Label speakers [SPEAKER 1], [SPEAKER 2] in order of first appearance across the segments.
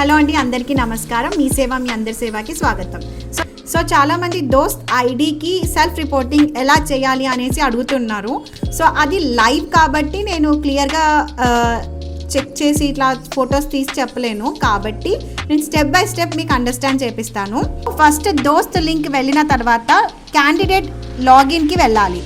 [SPEAKER 1] Hello అండి, అందరికీ నమస్కారం. మీ సేవ మీ అందరి సేవకి స్వాగతం. సో చాలామంది దోస్త్ ఐడికి సెల్ఫ్ రిపోర్టింగ్ ఎలా చేయాలి అనేసి అడుగుతున్నారు. సో అది లైవ్ కాబట్టి నేను క్లియర్గా చెక్ చేసి ఇట్లా ఫొటోస్ తీసి చెప్పలేను, కాబట్టి నేను స్టెప్ బై స్టెప్ మీకు అండర్స్టాండ్ చేపిస్తాను. ఫస్ట్ దోస్త్ లింక్ వెళ్ళిన తర్వాత క్యాండిడేట్ లాగిన్కి వెళ్ళాలి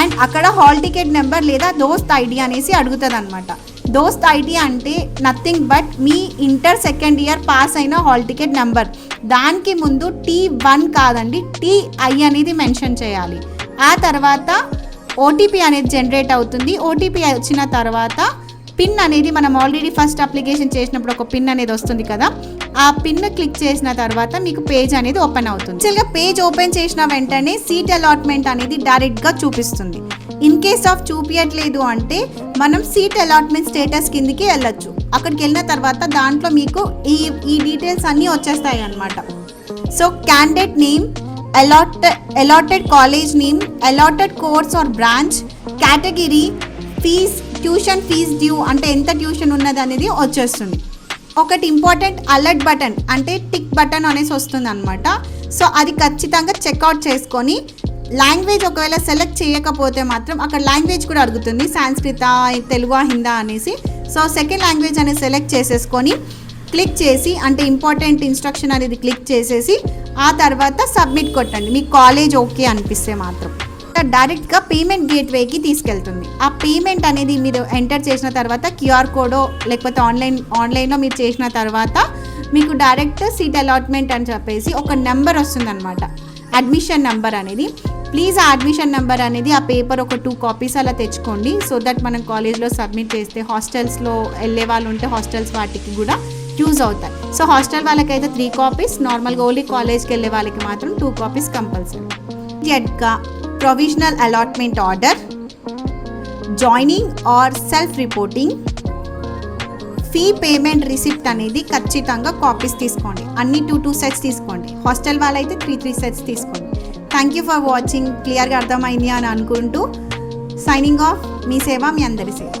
[SPEAKER 1] అండ్ అక్కడ హాల్ టికెట్ నెంబర్ లేదా దోస్త్ ఐడి అనేసి అడుగుతుంది అనమాట. దోస్త్ ఐడి అంటే nothing but me inter second year pass అయిన హాల్ టికెట్ నెంబర్. దానికి ముందు T1 కాదండి, TI అనేది మెన్షన్ చేయాలి. ఆ తర్వాత ఓటీపీ అనేది జనరేట్ అవుతుంది. ఓటీపీ వచ్చిన తర్వాత పిన్ అనేది మనం ఆల్రెడీ ఫస్ట్ అప్లికేషన్ చేసినప్పుడు ఒక పిన్ అనేది వస్తుంది కదా, ఆ పిన్ క్లిక్ చేసిన తర్వాత మీకు పేజ్ అనేది ఓపెన్ అవుతుంది. యాక్చువల్గా పేజ్ ఓపెన్ చేసిన వెంటనే సీట్ అలాట్మెంట్ అనేది డైరెక్ట్గా చూపిస్తుంది. ఇన్ కేస్ ఆఫ్ చూపించట్లేదు అంటే మనం సీట్ అలాట్మెంట్ స్టేటస్ కిందికి వెళ్ళొచ్చు. అక్కడికి వెళ్ళిన తర్వాత దాంట్లో మీకు ఈ డీటెయిల్స్ అన్నీ వచ్చేస్తాయి అన్నమాట. So candidate name, allotted college name, allotted course or branch, category, fees, tuition fees due అంటే ఎంత ట్యూషన్ ఉన్నది అనేది వచ్చేస్తుంది. ఒకటి ఇంపార్టెంట్ అలర్ట్ బటన్ అంటే టిక్ బటన్ అనేసి వస్తుంది అనమాట. సో అది ఖచ్చితంగా చెక్అవుట్ చేసుకొని లాంగ్వేజ్ ఒకవేళ సెలెక్ట్ చేయకపోతే మాత్రం అక్కడ లాంగ్వేజ్ కూడా అడుగుతుంది, సాంస్క్రిత, తెలుగు, హిందా అనేసి. సో సెకండ్ లాంగ్వేజ్ అనేది సెలెక్ట్ చేసేసుకొని క్లిక్ చేసి అంటే ఇంపార్టెంట్ ఇన్స్ట్రక్షన్ అనేది క్లిక్ చేసేసి ఆ తర్వాత సబ్మిట్ కొట్టండి. మీ కాలేజ్ ఓకే అనిపిస్తే మాత్రం డైరెక్ట్గా పేమెంట్ గేట్వేకి తీసుకెళ్తుంది. ఆ పేమెంట్ అనేది మీరు ఎంటర్ చేసిన తర్వాత క్యూఆర్ కోడో లేకపోతే ఆన్లైన్లో మీరు చేసిన తర్వాత మీకు డైరెక్ట్ సీట్ అలాట్మెంట్ అని చెప్పేసి ఒక నెంబర్ వస్తుంది అనమాట, అడ్మిషన్ నెంబర్ అనేది. ప్లీజ్ ఆ అడ్మిషన్ నెంబర్ అనేది ఆ పేపర్ ఒక 2 కాపీస్ అలా తెచ్చుకోండి. సో దట్ మనం కాలేజ్లో సబ్మిట్ చేస్తే హాస్టల్స్లో వెళ్ళే వాళ్ళు ఉంటే హాస్టల్స్ వాటికి కూడా యూజ్ అవుతాయి. సో హాస్టల్ వాళ్ళకైతే 3 కాపీస్, నార్మల్గా ఓన్లీ కాలేజ్కి వెళ్ళే వాళ్ళకి మాత్రం 2 కాపీస్ కంపల్సరీ. జెడ్గా provisional allotment order, joining or self reporting, fee payment receipt అనేది ఖచ్చితంగా కాపీస్ తీసుకోండి. అన్ని 2 సెట్స్ తీసుకోండి. హాస్టల్ వాళ్ళైతే 3 సెట్స్ తీసుకోండి. Thank you for watching. క్లియర్గా అర్థమైంది అని అనుకుంటూ సైనింగ్ ఆఫ్. మీ సేవ మీ అందరి సేవ.